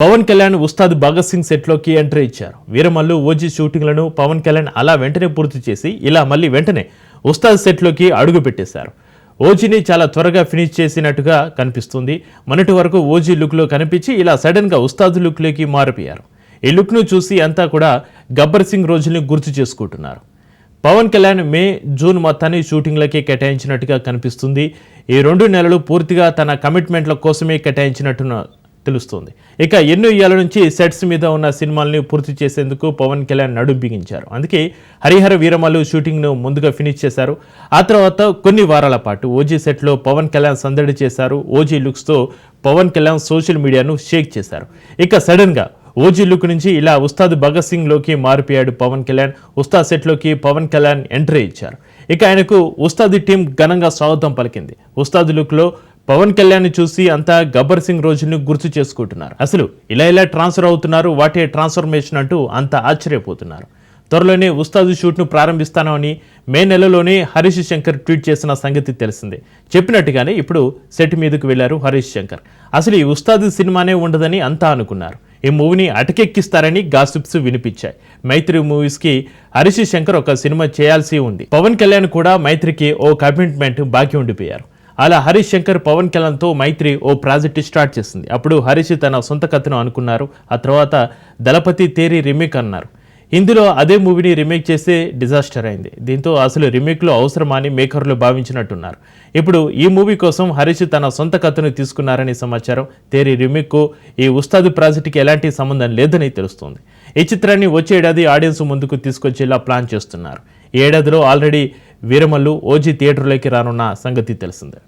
Pawan Kalyan Ustaad Bhagat Singh సెట్లోకి entry ఇచ్చారు. Veeramallu OG షూటింగ్లను Pawan Kalyan అలా వెంటనే పూర్తి చేసి ఇలా మళ్ళీ వెంటనే ఉస్తాద్ సెట్లోకి అడుగు పెట్టేశారు. ఓజీని చాలా త్వరగా ఫినిష్ చేసినట్టుగా కనిపిస్తుంది. మొన్నటి వరకు ఓజీ లుక్లో కనిపించి ఇలా సడన్గా ఉస్తాద్ లుక్లోకి మారిపోయారు. ఈ లుక్ను చూసి అంతా కూడా గబ్బర్ సింగ్ రోజుల్ని గుర్తు చేసుకుంటున్నారు. పవన్ కళ్యాణ్ మే, జూన్ మొత్తాన్ని షూటింగ్లకి కేటాయించినట్టుగా కనిపిస్తుంది. ఈ 2 నెలలు పూర్తిగా తన కమిట్మెంట్ల కోసమే కేటాయించినట్టు తెలుస్తుంది. ఇక ఎన్నో ఏళ్ల నుంచి సెట్స్ మీద ఉన్న సినిమాల్ని పూర్తి చేసేందుకు పవన్ కళ్యాణ్ నడుం బిగించారు. అందుకే హరిహర వీరమల్లు షూటింగ్ను ముందుగా ఫినిష్ చేశారు. ఆ తర్వాత కొన్ని వారాల పాటు ఓజీ సెట్లో పవన్ కళ్యాణ్ సందడి చేశారు. ఓజీ లుక్స్తో పవన్ కళ్యాణ్ సోషల్ మీడియాను షేక్ చేశారు. ఇక సడన్గా ఓజీ లుక్ నుంచి ఇలా ఉస్తాద్ భగత్ సింగ్ లోకి మారిపోయాడు పవన్ కళ్యాణ్. ఉస్తాద్ సెట్లోకి పవన్ కళ్యాణ్ ఎంట్రీ ఇచ్చారు. ఇక ఆయనకు ఉస్తాద్ టీం ఘనంగా స్వాగతం పలికింది. ఉస్తాద్ లుక్లో పవన్ కళ్యాణ్ చూసి అంతా గబ్బర్ సింగ్ రోజుల్ని గుర్తు చేసుకుంటున్నారు. అసలు ఇలా ట్రాన్స్ఫర్ అవుతున్నారు, వాటే ట్రాన్స్ఫర్మేషన్ అంటూ అంత ఆశ్చర్యపోతున్నారు. త్వరలోనే ఉస్తాద్ షూట్ను ప్రారంభిస్తానని మే నెలలోనే హరీష్ శంకర్ ట్వీట్ చేసిన సంగతి తెలిసిందే. చెప్పినట్టుగానే ఇప్పుడు సెట్ మీదకు వెళ్లారు హరీష్ శంకర్. అసలు ఈ ఉస్తాద్ సినిమానే ఉండదని అంతా అనుకున్నారు. ఈ మూవీని అటకెక్కిస్తారని గాసిప్స్ వినిపించాయి. మైత్రి మూవీస్కి హరీష్ శంకర్ ఒక సినిమా చేయాల్సి ఉంది. పవన్ కళ్యాణ్ కూడా మైత్రికి ఓ కమిట్మెంట్ బాకీ ఉండిపోయారు. అలా హరీష్ శంకర్ పవన్ కళ్యాణ్తో మైత్రి ఓ ప్రాజెక్ట్ స్టార్ట్ చేసింది. అప్పుడు హరీష్ తన సొంత కథను అనుకున్నారు. ఆ తర్వాత దళపతి తేరి రీమేక్ అన్నారు. ఇందులో అదే మూవీని రీమేక్ చేస్తే డిజాస్టర్ అయింది. దీంతో అసలు రీమేక్లో అవసరమని మేకర్లు భావించినట్టున్నారు. ఇప్పుడు ఈ మూవీ కోసం హరీష్ తన సొంత కథను తీసుకున్నారని సమాచారం. తేరి రీమేక్కు ఈ ఉస్తాద్ ప్రాజెక్టుకి ఎలాంటి సంబంధం లేదని తెలుస్తోంది. ఈ చిత్రాన్ని వచ్చే ఏడాది ఆడియన్స్ ముందుకు తీసుకొచ్చేలా ప్లాన్ చేస్తున్నారు. ఈ ఏడాదిలో ఆల్రెడీ వీరమల్లు ఓజీ థియేటర్లోకి రానున్న సంగతి తెలిసిందే.